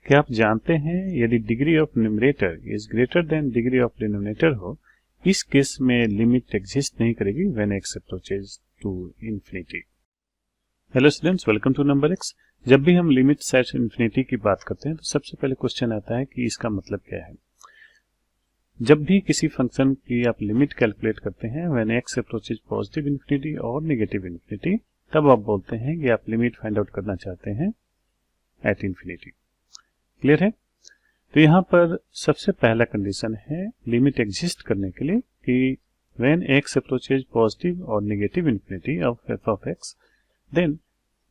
क्या आप जानते हैं यदि degree of numerator is greater than degree of denominator हो, इस केस में लिमिट एग्जिस्ट नहीं करेगी when x approaches to infinity. Hello students, welcome to number x. जब भी हम लिमिट सेट इंफिनिटी की बात करते हैं तो सबसे पहले क्वेश्चन आता है कि इसका मतलब क्या है। जब भी किसी फंक्शन की आप लिमिट कैलकुलेट करते हैं when x approaches positive infinity और नेगेटिव इंफिनिटी, तब आप बोलते हैं कि आप लिमिट फाइंड आउट करना चाहते हैं एट इंफिनिटी। क्लियर है? तो यहाँ पर सबसे पहला कंडीशन है लिमिट एग्जिस्ट करने के लिए कि व्हेन एक्स अप्रोचेज पॉजिटिव और negative infinity of f of x, then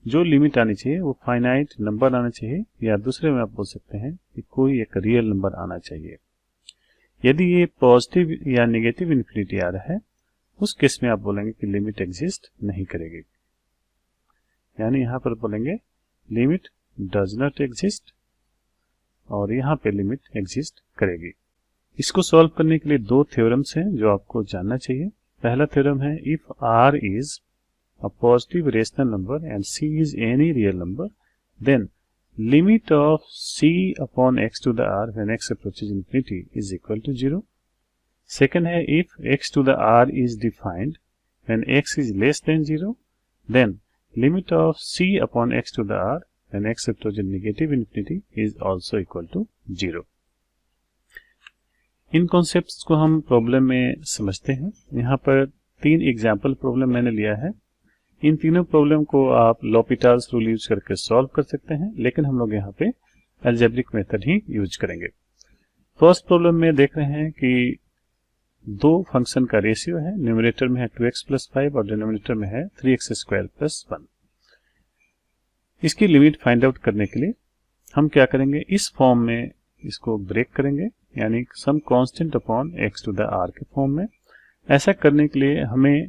जो लिमिट आनी चाहिए वो फाइनाइट नंबर आना चाहिए, या दूसरे में आप बोल सकते हैं कि कोई एक रियल नंबर आना चाहिए। यदि ये पॉजिटिव या नेगेटिव इंफिनिटी आ रहा है, उस केस में आप बोलेंगे कि लिमिट एग्जिस्ट नहीं करेगी, यानी यहां पर बोलेंगे लिमिट डज नॉट एग्जिस्ट, और यहाँ पे लिमिट एग्जिस्ट करेगी। इसको सॉल्व करने के लिए दो थ्योरम्स हैं जो आपको जानना चाहिए। पहला थ्योरम है, if r is a positive rational number and c is any real number, then limit of c upon x to the r when x approaches infinity is equal to 0. Second है, if x to the r is defined when x is less than 0, then limit of c upon x to the r when x approaches negative infinity is also equal to 0. In concepts को हम problem में समझते हैं। यहाँ पर तीन example problem मैंने लिया है। इन तीनों प्रॉब्लम को आप लॉपिटाल्स रूल यूज करके सॉल्व कर सकते हैं, लेकिन हम लोग यहाँ पे अलजेब्रिक मेथड ही यूज करेंगे। फर्स्ट प्रॉब्लम में देख रहे हैं कि दो फंक्शन का रेशियो है, न्यूमरेटर में है 2x प्लस 5 और डिनोमिनेटर में है 3x स्क्वायर प्लस 1। इसकी लिमिट फाइंड आउट करने के लिए हम क्या करेंगे, इस फॉर्म में इसको ब्रेक करेंगे, यानी some constant upon x to the r के फॉर्म में। ऐसा करने के लिए हमें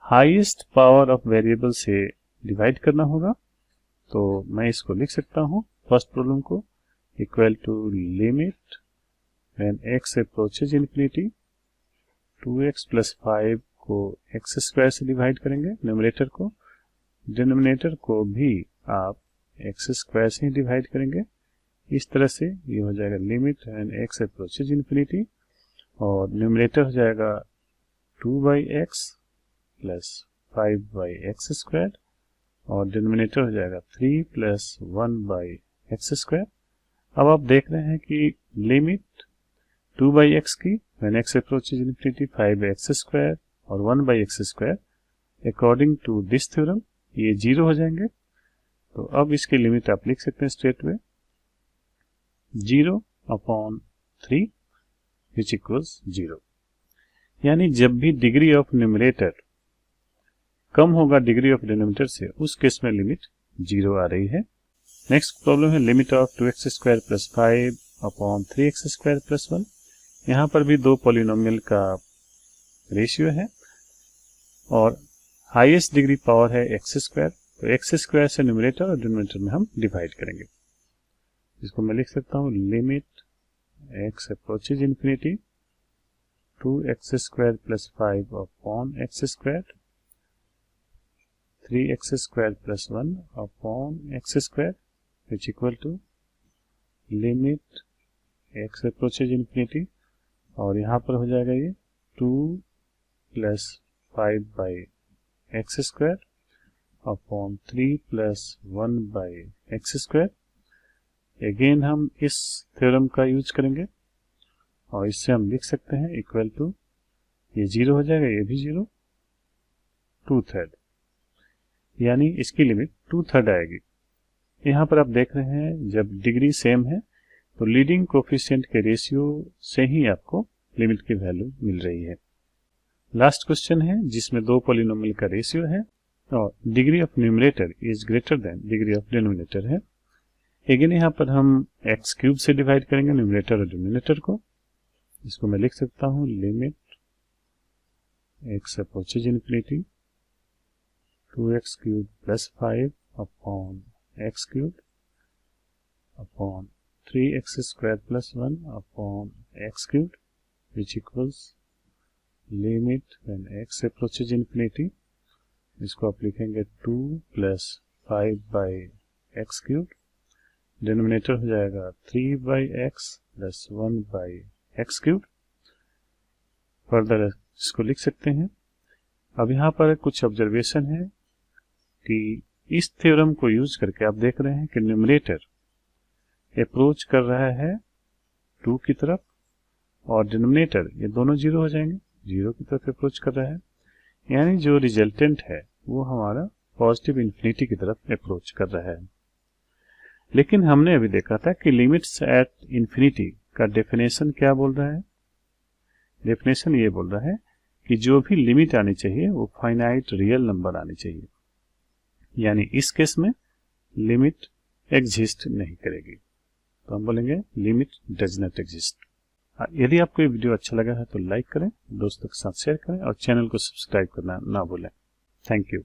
हाईएस्ट पावर ऑफ वेरिएबल से डिवाइड करना होगा। तो मैं इसको लिख सकता हूं फर्स्ट प्रॉब्लम को, equal to limit when x approaches infinity 2x plus 5 को x स्क्वायर से डिवाइड करेंगे न्यूमरेटर को, डिनोमिनेटर को भी आप x स्क्वायर से ही डिवाइड करेंगे। इस तरह से ये हो जाएगा limit when x approaches infinity, और न्यूमरेटर हो जाएगा 2/x प्लस 5/x स्क्वायर, और डिनोमिनेटर हो जाएगा 3 प्लस 1/x स्क्वायर। अब आप देख रहे हैं कि लिमिट 2/x की when x approaches infinity 5x square और 1/x square, according to this theorem ये 0 हो जाएंगे। तो अब इसकी लिमिट आप लिख सकते हैं स्ट्रेट वे 0/3 विच इक्वल्स 0, यानी जब भी डिग्री ऑफ न्यूमरेटर कम होगा डिग्री ऑफ डिनोमिनेटर से, उस केस में लिमिट 0 आ रही है। नेक्स्ट प्रॉब्लम है limit of 2x square plus 5 upon 3x square plus 1। यहाँ पर भी दो पॉलिनोमियल का रेशियो है और हाईएस्ट डिग्री पावर है x स्क्वायर, तो x स्क्वायर से न्यूमरेटर और डिनोमिनेटर में हम डिवाइड करेंगे। इसको मैं लिख सकता हूँ limit x approaches infinity 2x square plus 5 upon x square 3x square plus 1 upon x square which equal to limit x approaches infinity, और यहाँ पर हो जाएगा ये 2 plus 5/x square upon 3 plus 1/x square. Again हम इस theorem का use करेंगे और इससे हम लिख सकते हैं इक्वल टू, ये 0 हो जाएगा, ये भी 0, 2/3, यानी इसकी लिमिट 2/3 आएगी। यहाँ पर आप देख रहे हैं जब डिग्री सेम है तो लीडिंग कोफिशिएंट के रेशियो से ही आपको लिमिट की वैल्यू मिल रही है। लास्ट क्वेश्चन है जिसमें दो पॉलिनोमियल का रेशियो है और degree of numerator is greater than degree of denominator है। अगेन यहाँ पर हम एक्स क्यूब से डिवाइड करेंगे न्यूमरेटर और डिनोमिनेटर को। इसको मैं लिख सकता हूँ limit x approaches infinity 2x cube plus 5 upon x cube upon 3x square plus 1 upon x cube which equals limit when x approaches infinity, इसको आप लिखेंगे 2 प्लस 5/x क्यूब, डिनोमिनेटर हो जाएगा 3/x plus 1/x cube. Further इसको लिख सकते हैं। अब यहाँ पर कुछ ऑब्जर्वेशन है कि इस थ्योरम को यूज करके आप देख रहे हैं कि न्यूमरेटर अप्रोच कर रहा है 2 की तरफ और डिनोमिनेटर ये दोनों 0 हो जाएंगे, 0 की तरफ अप्रोच कर रहा है, यानी जो रिजल्टेंट है वो हमारा पॉजिटिव इन्फिनिटी की तरफ अप्रोच कर रहा है। लेकिन हमने अभी देखा था कि लिमिट्स एट इन्फिनिटी का डेफिनेशन क्या बोल रहा है। डेफिनेशन ये बोल रहा है कि जो भी लिमिट आनी चाहिए वो फाइनाइट रियल नंबर आनी चाहिए, यानी इस केस में लिमिट एग्जिस्ट नहीं करेगी, तो हम बोलेंगे लिमिट डज नॉट एग्जिस्ट। यदि आपको ये वीडियो अच्छा लगा है तो लाइक करें, दोस्तों के साथ शेयर करें और चैनल को सब्सक्राइब करना ना भूलें। Thank you.